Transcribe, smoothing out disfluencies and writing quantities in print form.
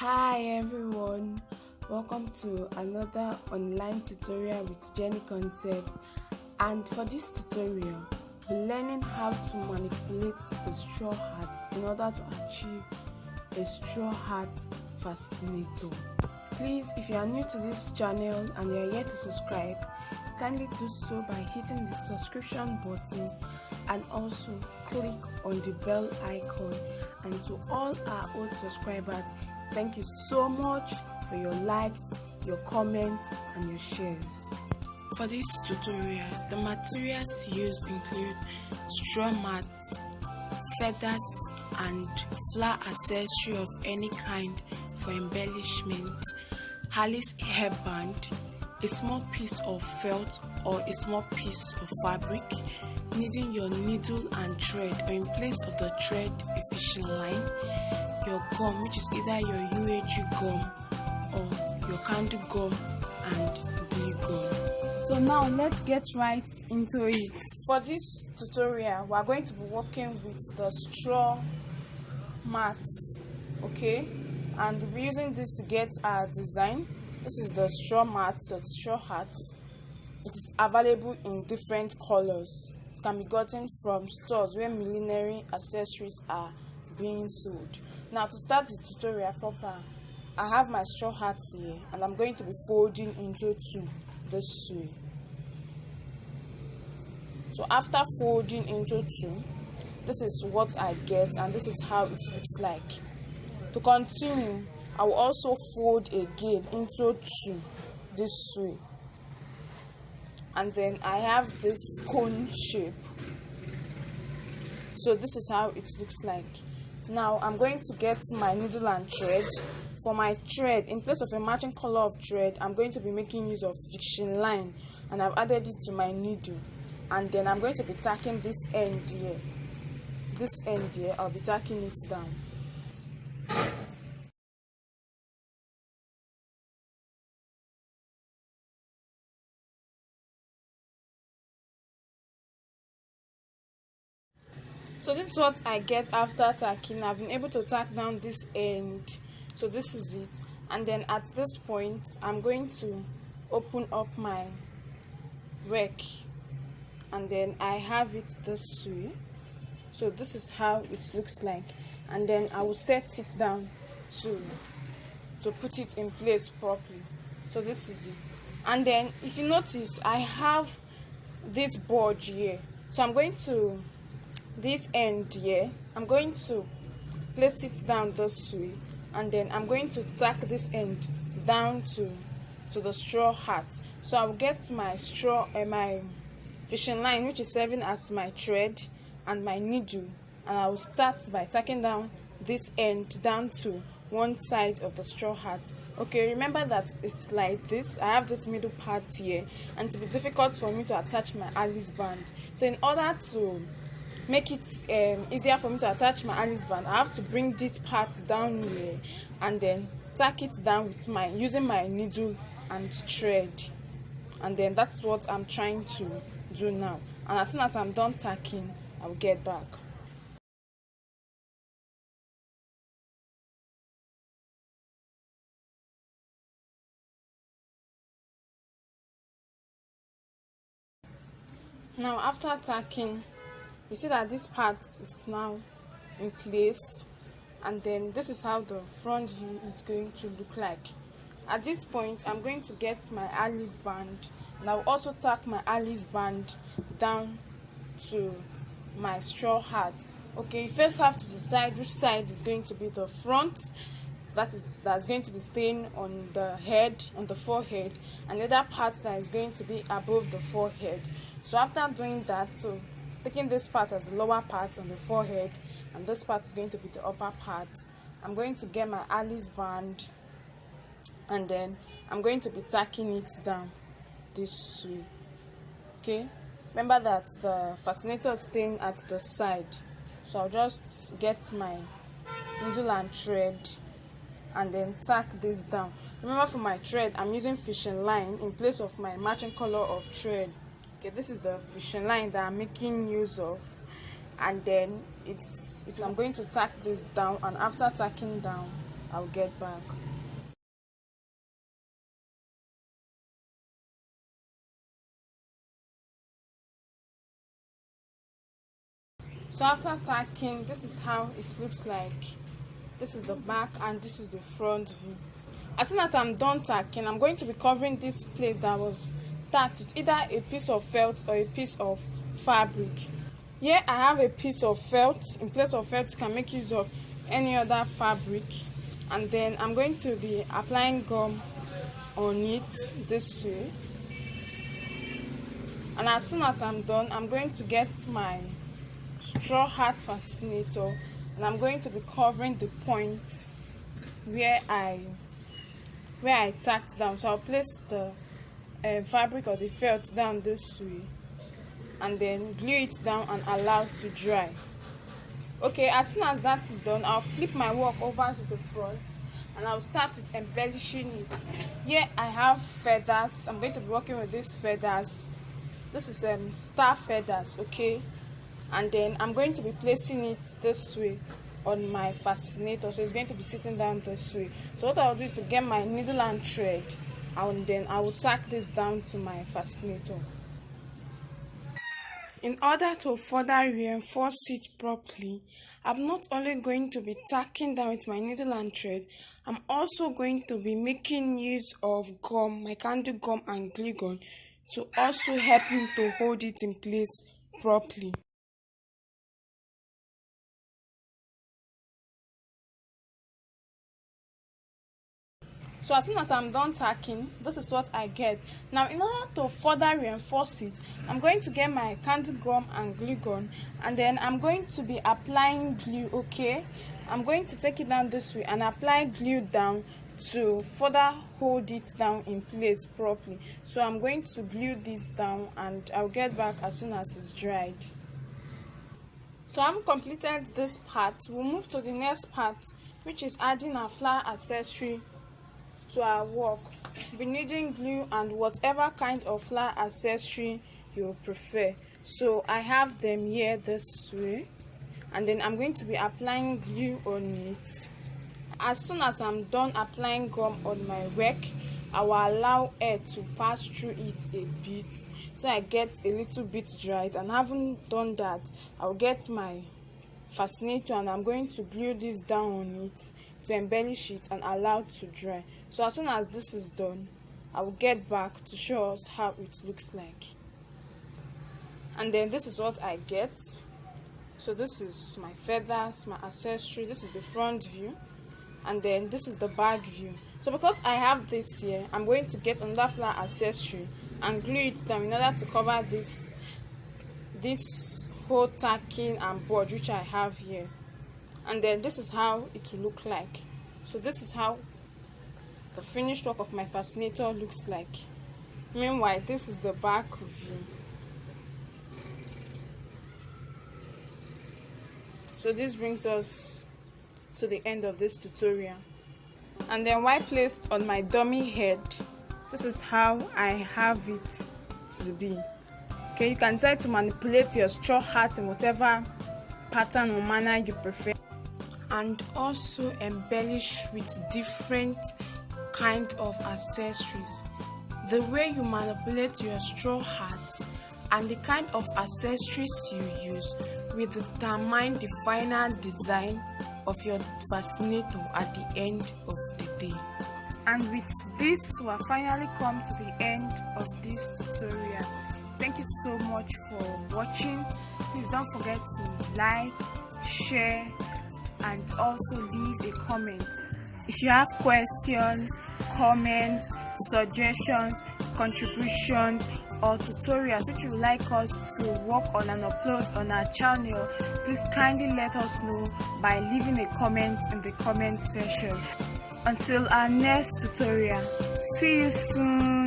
Hi everyone, welcome to another online tutorial with Jenie concept. And for this tutorial, we're learning how to manipulate the straw hat in order to achieve a straw hat fascinator. Please, if you are new to this channel and you are yet to subscribe, kindly do so by hitting the subscription button and also click on the bell icon. And to all our old subscribers, thank you so much for your likes, your comments and your shares. For this tutorial, the materials used include straw mats, feathers and flower accessory of any kind for embellishment, Alice hairband, a small piece of felt or a small piece of fabric, needing your needle and thread, or in place of the thread a fishing line, your gum, which is either your UHG gum or your candle gum, and glue gum. So now let's get right into it. For this tutorial, we are going to be working with the straw mats, okay, and we'll be using this to get our design. This is the straw mat, so the straw hat. It is available in different colors. It can be gotten from stores where millinery accessories are being sold. Now, to start the tutorial proper, I have my straw hat here and I'm going to be folding into two this way. So after folding into two, this is what I get and this is how it looks like. To continue, I will also fold again into two this way, and then I have this cone shape. So this is how it looks like. Now I'm going to get my needle and thread. For my thread, in place of a matching color of thread, I'm going to be making use of fishing line, and I've added it to my needle. And then I'm going to be tacking this end here. This end here, I'll be tacking it down. So this is what I get after tacking. I've been able to tack down this end. So this is it. And then at this point, I'm going to open up my work. And then I have it this way. So this is how it looks like. And then I will set it down to put it in place properly. So this is it. And then if you notice, I have this board here. So I'm going to this end here, I'm going to place it down this way, and then I'm going to tack this end down to the straw hat. So I'll get my straw my fishing line, which is serving as my thread, and my needle, and I will start by tacking down this end down to one side of the straw hat. Okay, remember that it's like this. I have this middle part here, and it will be difficult for me to attach my Alice band. So in order to make it easier for me to attach my Alice band, I have to bring this part down here and then tack it down with using my needle and thread. And then that's what I'm trying to do now. And as soon as I'm done tacking, I'll get back. Now after tacking, you see that this part is now in place, and then this is how the front view is going to look like. At this point, I'm going to get my Alice band, and I'll also tack my Alice band down to my straw hat. Okay, you first have to decide which side is going to be the front, that's going to be staying on the head, on the forehead, and the other part that is going to be above the forehead. So after doing that, so taking this part as the lower part on the forehead, and this part is going to be the upper part, I'm going to get my Alice band, and then I'm going to be tacking it down this way. Okay, remember that the fascinator is staying at the side, so I'll just get my needle and thread and then tack this down. Remember, for my thread, I'm using fishing line in place of my matching color of thread. Okay, this is the fishing line that I'm making use of, and then I'm going to tack this down, and after tacking down, I'll get back. So after tacking, this is how it looks like. This is the back and this is the front view. As soon as I'm done tacking, I'm going to be covering this place that was tacked. It's either a piece of felt or a piece of fabric. Here I have a piece of felt. In place of felt, you can make use of any other fabric. And then I'm going to be applying gum on it this way. And as soon as I'm done, I'm going to get my straw Hat Fascinator and I'm going to be covering the point where I tacked down. So I'll place the fabric or the felt down this way and then glue it down and allow to dry. Okay, as soon as that is done, I'll flip my work over to the front and I'll start with embellishing it. Here I have feathers. I'm going to be working with these feathers. This is star feathers, okay? And then I'm going to be placing it this way on my fascinator, so it's going to be sitting down this way. So what I'll do is to get my needle and thread, and then I will tack this down to my fascinator. In order to further reinforce it properly, I'm not only going to be tacking down with my needle and thread, I'm also going to be making use of gum, my candle gum and glue gun, to also help me to hold it in place properly. So as soon as I'm done tacking, this is what I get. Now in order to further reinforce it, I'm going to get my candle gum and glue gun and then I'm going to be applying glue, okay? I'm going to take it down this way and apply glue down to further hold it down in place properly. So I'm going to glue this down and I'll get back as soon as it's dried. So I've completed this part. We'll move to the next part, which is adding a flower accessory to our work. Be needing glue and whatever kind of flower accessory you prefer. So I have them here this way and then I'm going to be applying glue on it. As soon as I'm done applying gum on my work, I will allow air to pass through it a bit so I get a little bit dried. And having done that, I'll get my fascinator and I'm going to glue this down on it to embellish it and allow to dry. So as soon as this is done, I will get back to show us how it looks like. And then this is what I get. So this is my feathers, my accessory, this is the front view, and then this is the back view. So because I have this here, I'm going to get another flower accessory and glue it down in order to cover this whole tacking and board which I have here. And then this is how it will look like. So this is how the finished work of my fascinator looks like. Meanwhile, this is the back view. So this brings us to the end of this tutorial. And then while placed on my dummy head, this is how I have it to be. Okay, you can try to manipulate your straw hat in whatever pattern or manner you prefer, and also embellish with different kind of accessories. The way you manipulate your straw hats and the kind of accessories you use will determine the final design of your fascinator at the end of the day. And with this, we have finally come to the end of this tutorial. Thank you so much for watching. Please don't forget to like, share, and also leave a comment. If you have questions, comments, suggestions, contributions, or tutorials which you would like us to work on and upload on our channel, please kindly let us know by leaving a comment in the comment section. Until our next tutorial, see you soon.